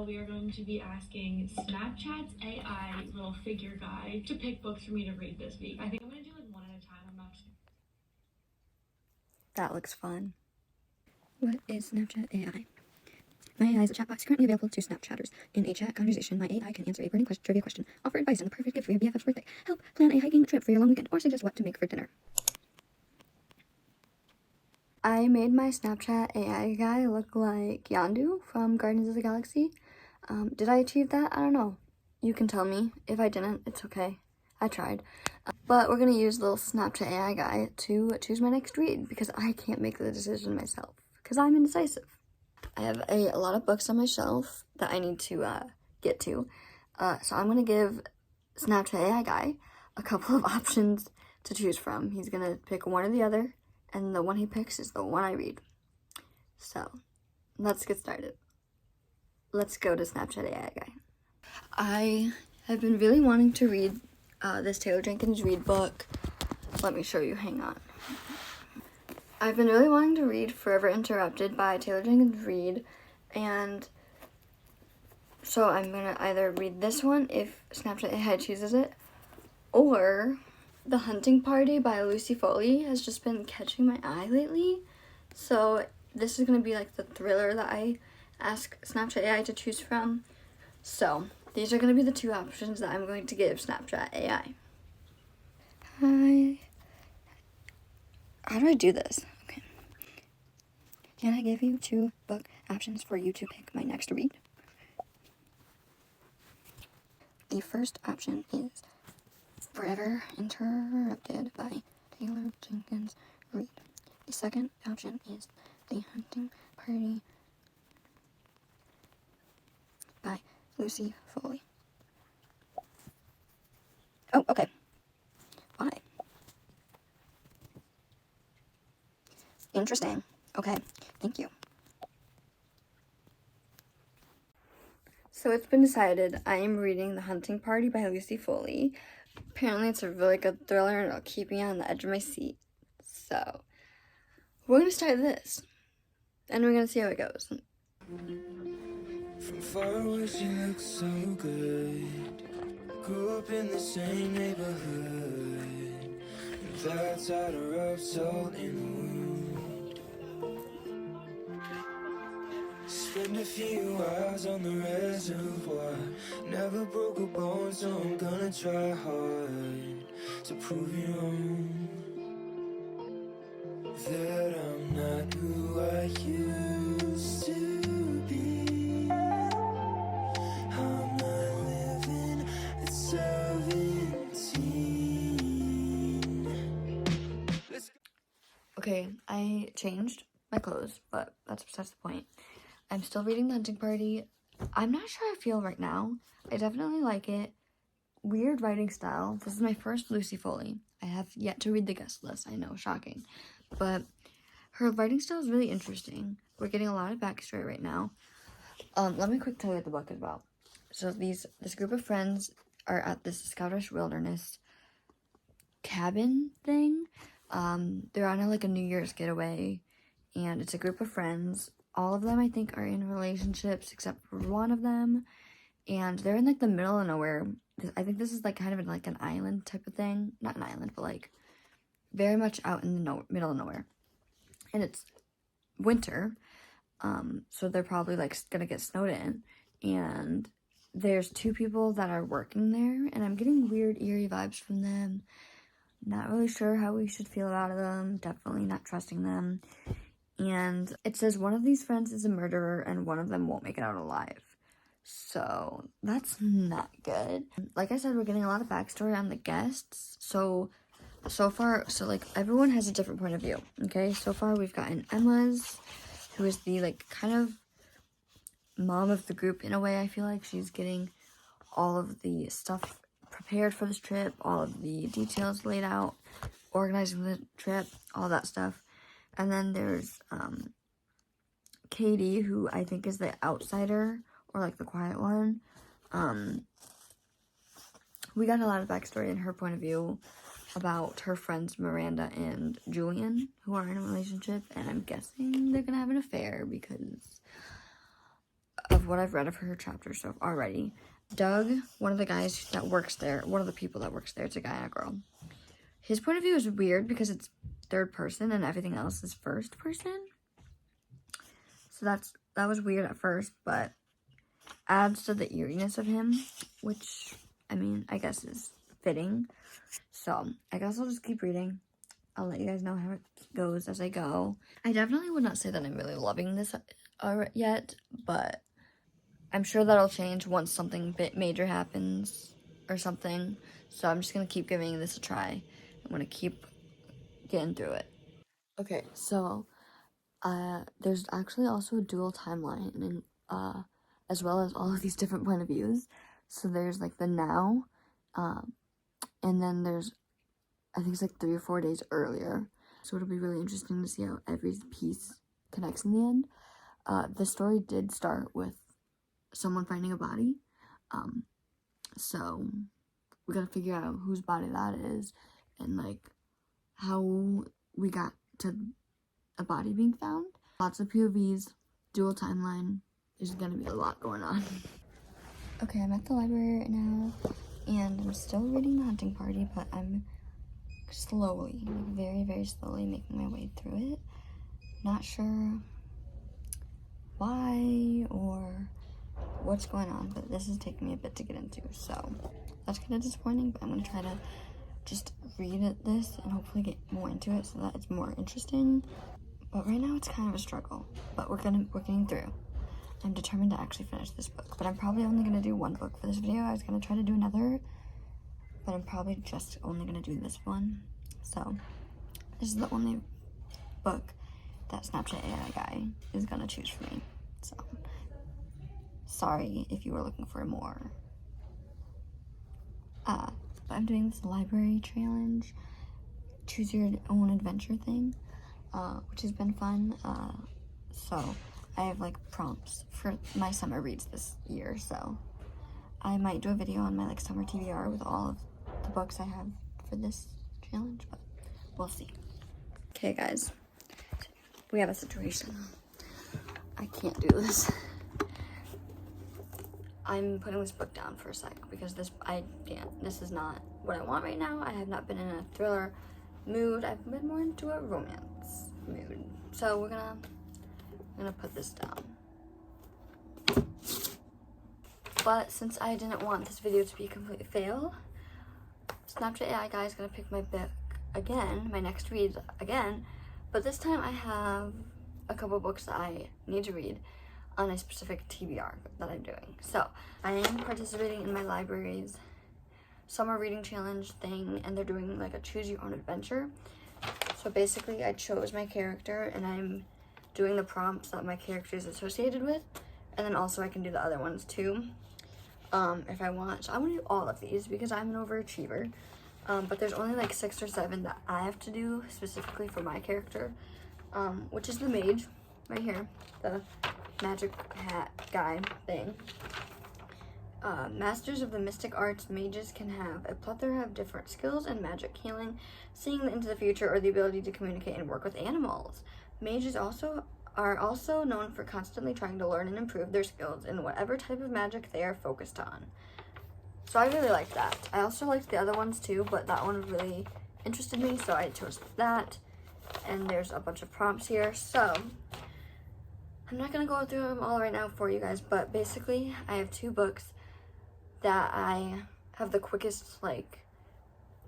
We are going to be asking Snapchat's AI little figure guy to pick books for me to read this week. I think I'm going to do like one at a time. I'm not just... That looks fun. What is Snapchat AI? My AI is a chat box currently available to Snapchatters. In a chat conversation, my AI can answer a burning trivia question, offer advice on the perfect gift for your BFF's birthday, help plan a hiking trip for your long weekend, or suggest what to make for dinner. I made my Snapchat AI guy look like Yondu from Guardians of the Galaxy. Did I achieve that? I don't know. You can tell me. If I didn't, it's okay. I tried. But we're going to use little Snapchat AI guy to choose my next read because I can't make the decision myself because I'm indecisive. I have a lot of books on my shelf that I need to get to. So I'm going to give Snapchat AI guy a couple of options to choose from. He's going to pick one or the other, and the one he picks is the one I read. So let's get started. Let's go to Snapchat AI guy. I have been really wanting to read this Taylor Jenkins Reid book. Let me show you, hang on. I've been really wanting to read Forever Interrupted by Taylor Jenkins Reid, and so I'm gonna either read this one if Snapchat AI chooses it, or The Hunting Party by Lucy Foley has just been catching my eye lately. So this is gonna be like the thriller that I ask Snapchat AI to choose from. So these are gonna be the two options that I'm going to give Snapchat AI. Hi. How do I do this? Okay. Can I give you 2 book options for you to pick my next read? The first option is Forever Interrupted by Taylor Jenkins Reid. The second option is The Hunting Party by Lucy Foley. Oh, okay. Why? Interesting. Okay, thank you. So it's been decided I am reading The Hunting Party by Lucy Foley. Apparently it's a really good thriller and it'll keep me on the edge of my seat. So we're gonna start this and we're gonna see how it goes. From far away she looks so good. Grew up in the same neighborhood, and that's how to rub salt in the wound. Spend a few hours on the reservoir. Never broke a bone, so I'm gonna try hard to prove you wrong. That I'm not who I used to be. I'm not living at 17. Okay, I changed my clothes, but that's besides the point. I'm still reading The Hunting Party. I'm not sure how I feel right now. I definitely like it. Weird writing style. This is my first Lucy Foley. I have yet to read the guest list. I know, shocking. But her writing style is really interesting. We're getting a lot of backstory right now. Let me quick tell you what the book is about. So this group of friends are at this Scottish wilderness cabin thing. They're on a New Year's getaway, and it's a group of friends. All of them, I think, are in relationships except for one of them, and they're in the middle of nowhere. I think this is kind of an island type of thing. Not an island, but very much out in the middle of nowhere. And it's winter, so they're probably gonna get snowed in. And there's 2 people that are working there, and I'm getting weird, eerie vibes from them. Not really sure how we should feel about them. Definitely not trusting them. And it says one of these friends is a murderer and one of them won't make it out alive. So that's not good. Like I said, we're getting a lot of backstory on the guests. So far, everyone has a different point of view. Okay, so far we've gotten Emma's, who is the kind of mom of the group in a way. I feel like she's getting all of the stuff prepared for this trip, all of the details laid out, organizing the trip, all that stuff. And then there's Katie, who I think is the outsider, or the quiet one. We got a lot of backstory in her point of view about her friends Miranda and Julian, who are in a relationship, and I'm guessing they're gonna have an affair because of what I've read of her chapter stuff already. Doug, one of the guys that works there, one of the people that works there, it's a guy and a girl. His point of view is weird because it's third person and everything else is first person. So that was weird at first, but adds to the eeriness of him, which, I mean, I guess is fitting. So, I guess I'll just keep reading. I'll let you guys know how it goes as I go. I definitely would not say that I'm really loving this yet, but I'm sure that'll change once something major happens or something. So I'm just going to keep giving this a try. I'm going to keep getting through it. Okay, so there's actually also a dual timeline, and as well as all of these different point of views. So there's like the now, and then there's, I think it's like 3 or 4 days earlier. So it'll be really interesting to see how every piece connects in the end. The story did start with someone finding a body. So we gotta figure out whose body that is and like how we got to a body being found. Lots of POVs, dual timeline. There's gonna be a lot going on. Okay, I'm at the library right now and I'm still reading The Hunting Party, but I'm slowly, like very, very slowly making my way through it. Not sure why or what's going on, but this is taking me a bit to get into, so that's kind of disappointing, but I'm going to try to just read this and hopefully get more into it so that it's more interesting. But right now it's kind of a struggle, but we're getting through. I'm determined to actually finish this book, but I'm probably only going to do one book for this video. I was going to try to do another, but I'm probably just only going to do this one. So this is the only book that Snapchat AI guy is going to choose for me. So sorry if you were looking for more. But I'm doing this library challenge, choose your own adventure thing, which has been fun. So I have like prompts for my summer reads this year, so I might do a video on my like summer TBR with all of the books I have for this challenge, but we'll see. Okay guys, we have a situation. I can't do this. I'm putting this book down for a sec because I can't. This is not what I want right now. I have not been in a thriller mood. I've been more into a romance mood. So I'm gonna put this down. But since I didn't want this video to be a complete fail, Snapchat AI guy is gonna pick my book again, my next read again. But this time I have a couple books that I need to read on a specific TBR that I'm doing. So I am participating in my library's summer reading challenge thing, and they're doing like a choose your own adventure. So basically I chose my character and I'm doing the prompts that my character is associated with, and then also I can do the other ones too if I want. So I want to do all of these because I'm an overachiever, but there's only like 6 or 7 that I have to do specifically for my character, which is the mage right here, the magic hat guy thing. Masters of the mystic arts, mages can have a plethora of different skills and magic healing, seeing into the future, or the ability to communicate and work with animals. Mages are also known for constantly trying to learn and improve their skills in whatever type of magic they are focused on. So I really like that. I also liked the other ones too, but that one really interested me, so I chose that. And there's a bunch of prompts here, so I'm not gonna go through them all right now for you guys, but basically I have 2 books that I have the quickest like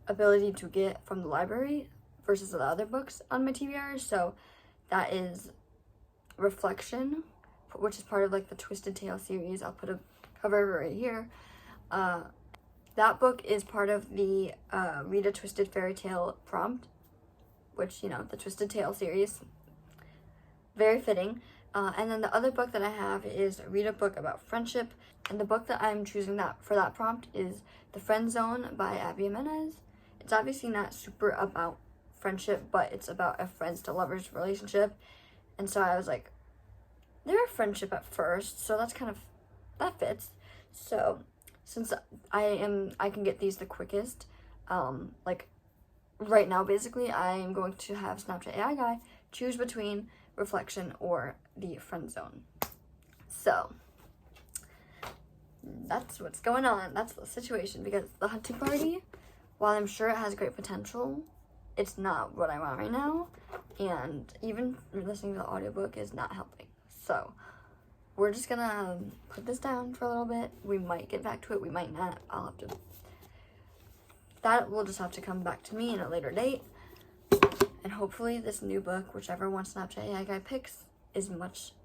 ability to get from the library versus the other books on my TBR. So that is Reflection, which is part of like the Twisted Tale series. I'll put a cover right here. That book is part of the Read a Twisted Fairy Tale prompt, which, you know, the Twisted Tale series. Very fitting. And then the other book that I have is Read a Book About Friendship. And the book that I'm choosing for that prompt is The Friend Zone by Abby Jimenez. It's obviously not super about friendship, but it's about a friends to lovers relationship. And so I was like, they're a friendship at first, so that fits. So since I can get these the quickest, like right now basically, I am going to have Snapchat AI guy choose between Reflection or the Friend Zone. So that's what's going on. That's the situation, because the hunting party, while I'm sure it has great potential, it's not what I want right now, and even listening to the audiobook is not helping. So we're just gonna put this down for a little bit. We might get back to it, we might not. That will just have to come back to me in a later date. And hopefully this new book, whichever one Snapchat AI guy picks,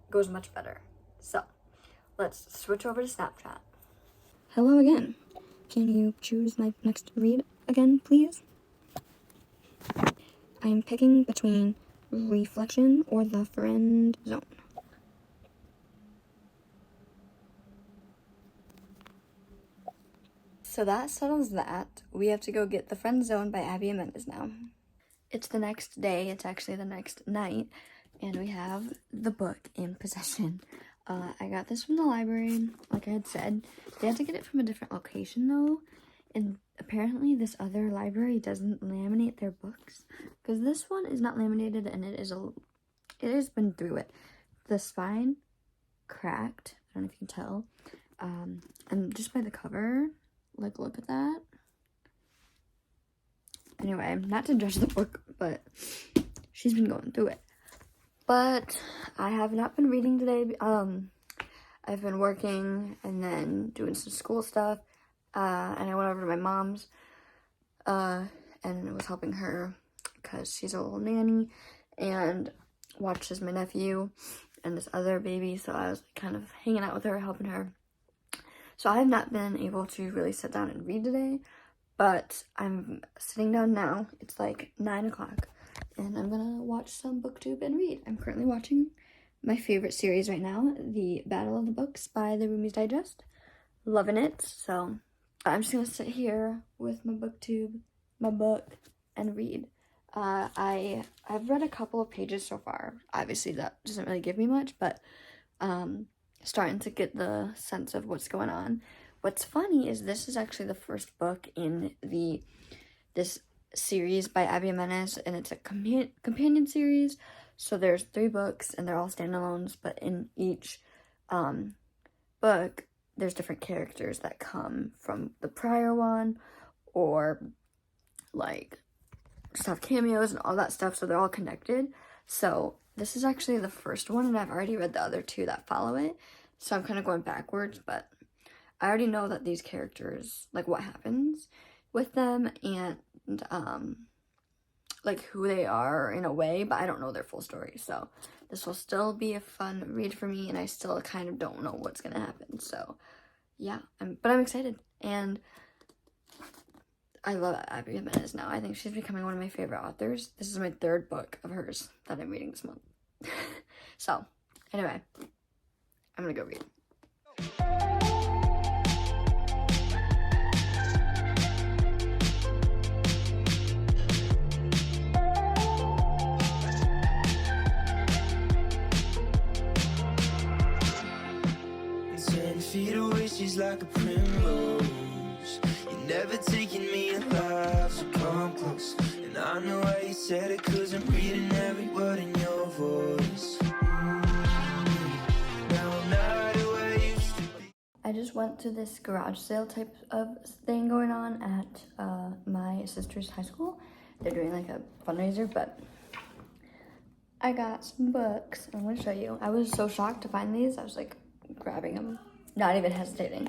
goes much better. So let's switch over to Snapchat. Hello again. Can you choose my next read again, please? I'm picking between Reflection or The Friend Zone. So that settles that. We have to go get The Friend Zone by Abby Jimenez now. It's the next day, it's actually the next night, and we have the book in possession. I got this from the library, like I had said. They had to get it from a different location though, and apparently this other library doesn't laminate their books, because this one is not laminated, and it has been through it. The spine cracked, I don't know if you can tell, and just by the cover, like, look at that. Anyway, not to judge the book, but she's been going through it. But I have not been reading today. I've been working and then doing some school stuff. And I went over to my mom's and was helping her because she's a little nanny, and watches my nephew and this other baby. So I was kind of hanging out with her, helping her. So I have not been able to really sit down and read today, but I'm sitting down now. It's like 9 o'clock, and I'm gonna watch some booktube and read. I'm currently watching my favorite series right now, The Battle of the Books by the Roomies Digest. Loving it. So I'm just gonna sit here with my booktube, my book, and read. I've read a couple of pages so far. Obviously that doesn't really give me much, but starting to get the sense of what's going on. What's funny is this is actually the first book in this series by Abby Jimenez, and it's a companion series. So there's 3 books, and they're all standalones, but in each book, there's different characters that come from the prior one, or like just have cameos and all that stuff, so they're all connected. So this is actually the first one, and I've already read the other 2 that follow it, so I'm kind of going backwards, but I already know that these characters, like what happens with them, and like who they are in a way, but I don't know their full story. So this will still be a fun read for me, and I still kind of don't know what's gonna happen. So yeah, but I'm excited, and I love Abby Jimenez now. I think she's becoming one of my favorite authors. This is my 3rd book of hers that I'm reading this month. So anyway, I'm gonna go read. Feet away, she's like a primrose. You're never taking me alive, so come close. And I know why you said it, 'cause I'm reading every word in your voice. Now I'm not who I used to be. I just went to this garage sale type of thing going on at my sister's high school. They're doing like a fundraiser, but I got some books. I'm gonna show you. I was so shocked to find these. I was like grabbing them, not even hesitating,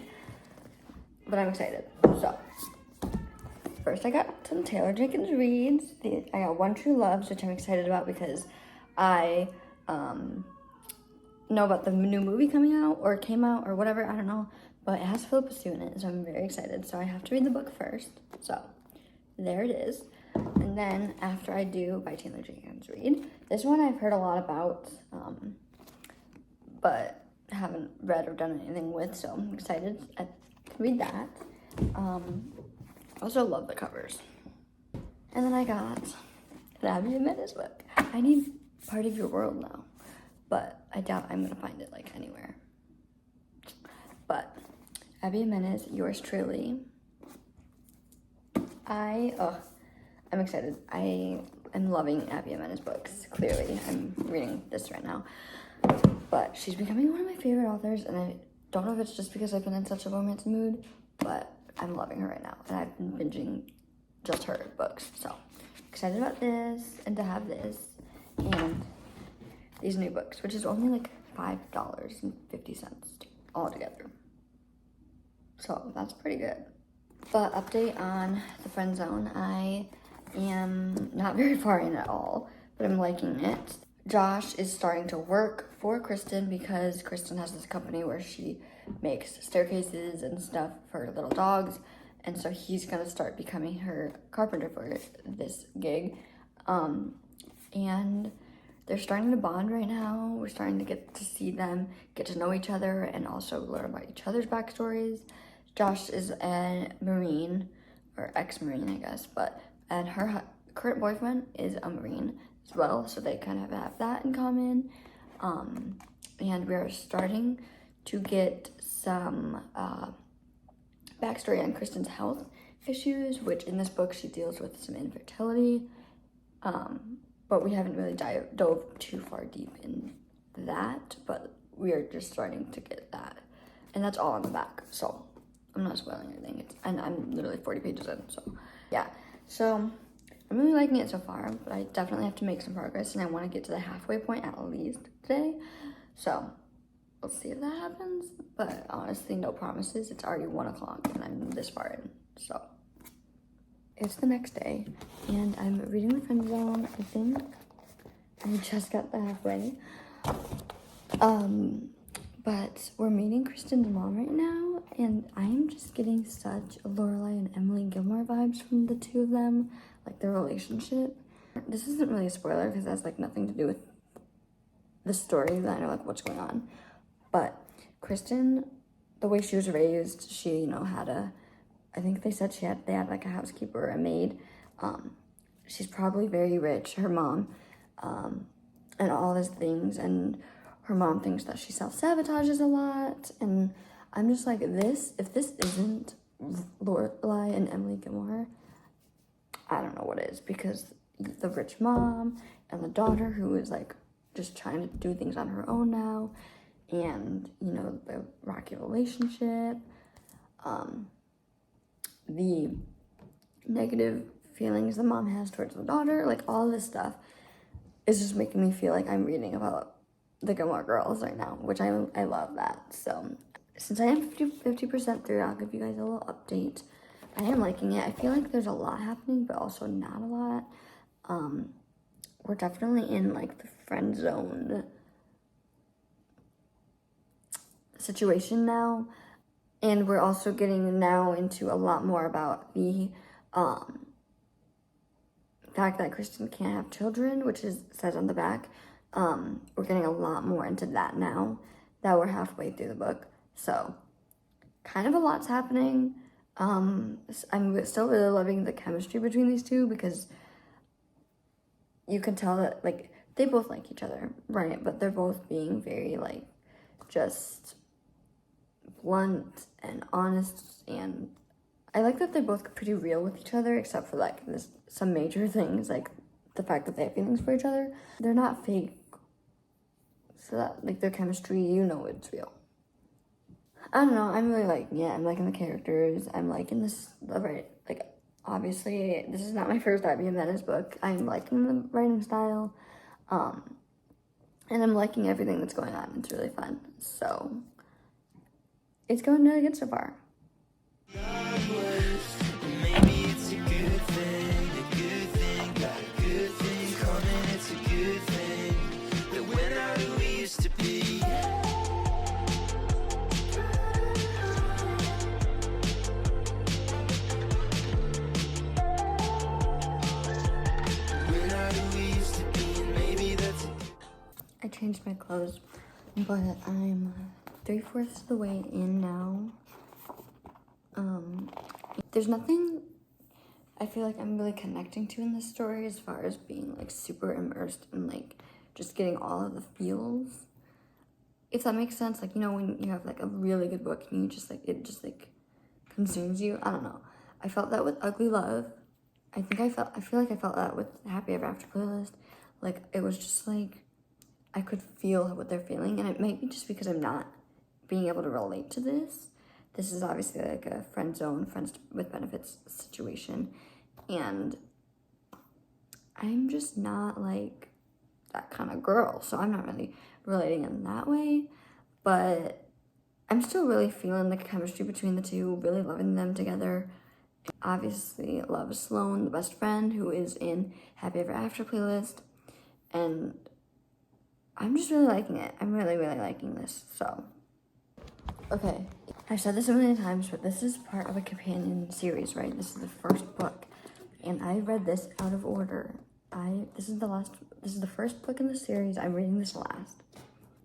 but I'm excited. So first I got some Taylor Jenkins reads. I got One True Loves, which I'm excited about because I know about the new movie coming out, or came out, or whatever, I don't know, but it has Philippa Sue in it, so I'm very excited. So I have to read the book first. So there it is. And then after I do by Taylor Jenkins read, this one I've heard a lot about, but haven't read or done anything with, so I'm excited to read that. I also love the covers. And then I got an Abby Jimenez book. I need Part of Your World now, but I doubt I'm gonna find it like anywhere. But Abby Jimenez, yours truly. I'm excited. I am loving Abby Jimenez books, clearly. I'm reading this right now. But she's becoming one of my favorite authors, and Don't know if it's just because I've been in such a romance mood, but I'm loving her right now. And I've been binging just her books. So excited about this and to have this and these new books, which is only like $5.50 all together. So that's pretty good. But update on the friend zone. I am not very far in at all, but I'm liking it. Josh is starting to work for Kristen because Kristen has this company where she makes staircases and stuff for little dogs. And so he's gonna start becoming her carpenter for this gig. And they're starting to bond right now. We're starting to get to see them, get to know each other, and also learn about each other's backstories. Josh is a Marine, or ex-Marine, I guess, and her current boyfriend is a Marine as well, so they kind of have that in common. And we are starting to get some backstory on Kristen's health issues, which in this book she deals with some infertility, but we haven't really dove too far deep in that, but we are just starting to get that, and that's all on the back, so I'm not spoiling anything. And I'm literally 40 pages in, so yeah. So I'm really liking it so far, but I definitely have to make some progress, and I want to get to the halfway point at least today. So we'll see if that happens, but honestly, no promises. It's already 1 o'clock, and I'm this far in, so. It's the next day, and I'm reading the friend zone, I think. I just got the halfway. But we're meeting Kristen's mom right now, and I am just getting such Lorelai and Emily Gilmore vibes from the two of them, like their relationship. This isn't really a spoiler because that's like nothing to do with the story, that I know like what's going on. But Kristen, the way she was raised, she, had I think they said they had like a housekeeper or a maid. She's probably very rich, her mom, and all these things, and her mom thinks that she self-sabotages a lot, and I'm just like, if this isn't Lorelai and Emily Gilmore, I don't know what is, because the rich mom and the daughter who is like just trying to do things on her own now, and the rocky relationship, the negative feelings the mom has towards the daughter, like all this stuff is just making me feel like I'm reading about the Gilmore Girls right now, which I love that. So since I am 50% through, I'll give you guys a little update. I am liking it. I feel like there's a lot happening, but also not a lot. We're definitely in like the friend zone situation now, and we're also getting now into a lot more about the fact that Kristen can't have children, which says on the back. We're getting a lot more into that now that we're halfway through the book. So kind of a lot's happening. I'm still really loving the chemistry between these two, because you can tell that like they both like each other, right? But they're both being very like just blunt and honest, and I like that they're both pretty real with each other, except for like some major things, like the fact that they have feelings for each other. They're not fake, so that like their chemistry, it's real. I don't know, I'm really liking it. I'm liking the characters. I'm liking this, like obviously this is not my first IBM Venice book. I'm liking the writing style, and I'm liking everything that's going on. It's really fun, so it's going really good so far. Maybe it's a good thing, got a good thing coming, it's a good thing, that we're not who we used to be. We're not who we used to be, and maybe that's a I changed my clothes, but I'm 3/4 of the way in now. There's nothing I feel like I'm really connecting to in this story as far as being like super immersed and like just getting all of the feels, if that makes sense. Like, when you have like a really good book and it just consumes you. I don't know. I felt that with Ugly Love. I feel like I felt that with Happy Ever After Playlist. Like, it was just like I could feel what they're feeling, and it might be just because I'm not being able to relate to this. This is obviously like a friend zone, friends with benefits situation. And I'm just not like that kind of girl. So I'm not really relating in that way. But I'm still really feeling the chemistry between the two, really loving them together. Obviously, love Sloan, the best friend, who is in Happy Ever After playlist. And I'm just really liking it. I'm really, really liking this. So, okay. I've said this a million times, but this is part of a companion series, right? This is the first book. And I read this out of order. This is the first book in the series. I'm reading this last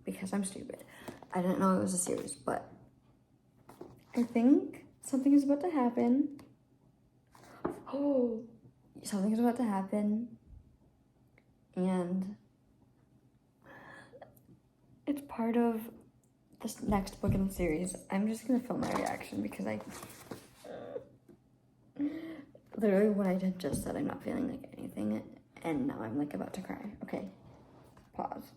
because I'm stupid. I didn't know it was a series, but I think something is about to happen. Oh, something is about to happen. And it's part of this next book in the series. I'm just gonna film my reaction because literally what I had just said, I'm not feeling like anything, and now I'm like about to cry. Okay, pause.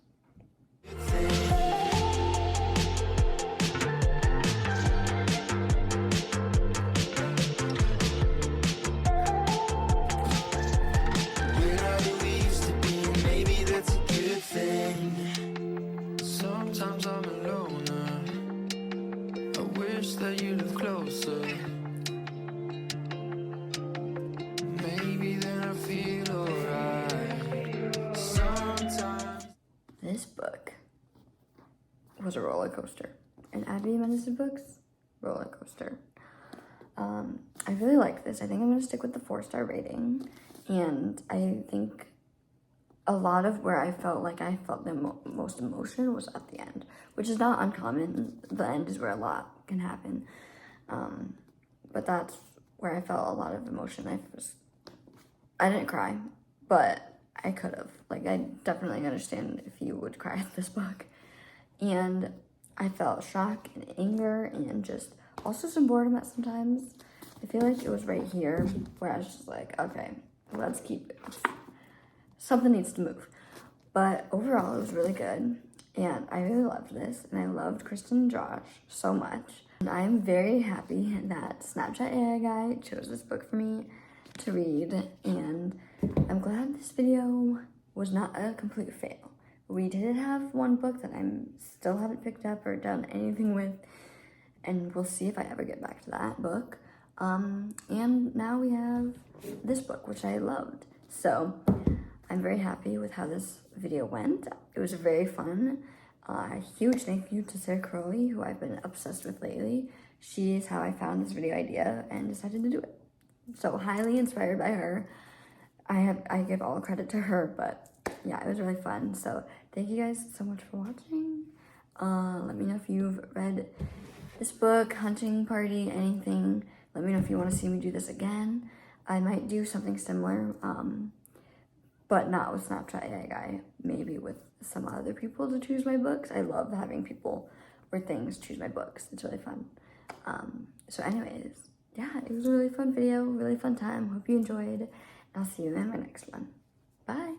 Sometimes I'm alone. I wish that you lived closer. Maybe then I feel alright. Sometimes. This book was a roller coaster. And Abby Mendes' books, roller coaster. I really like this. I think I'm gonna stick with the 4-star rating. And I think a lot of where I felt like I felt the most emotion was at the end, which is not uncommon. The end is where a lot can happen. But that's where I felt a lot of emotion. I didn't cry, but I could have. Like, I definitely understand if you would cry at this book. And I felt shock and anger and just also some boredom at sometimes. I feel like it was right here where I was just like, okay, let's keep it. Something needs to move. But overall, it was really good. And I really loved this. And I loved Kristen and Josh so much. And I'm very happy that Snapchat AI Guy chose this book for me to read. And I'm glad this video was not a complete fail. We did have one book that I still haven't picked up or done anything with. And we'll see if I ever get back to that book. And now we have this book, which I loved. So I'm very happy with how this video went. It was very fun. Huge thank you to Sarah Carrolli, who I've been obsessed with lately. She is how I found this video idea and decided to do it. So highly inspired by her. I give all credit to her, but yeah, it was really fun. So thank you guys so much for watching. Let me know if you've read this book, Hunting Party, anything. Let me know if you want to see me do this again. I might do something similar, but not with Snapchat AI Guy, maybe with some other people to choose my books. I love having people or things choose my books. It's really fun. So anyways, yeah, it was a really fun video, really fun time. Hope you enjoyed. I'll see you in my next one. Bye.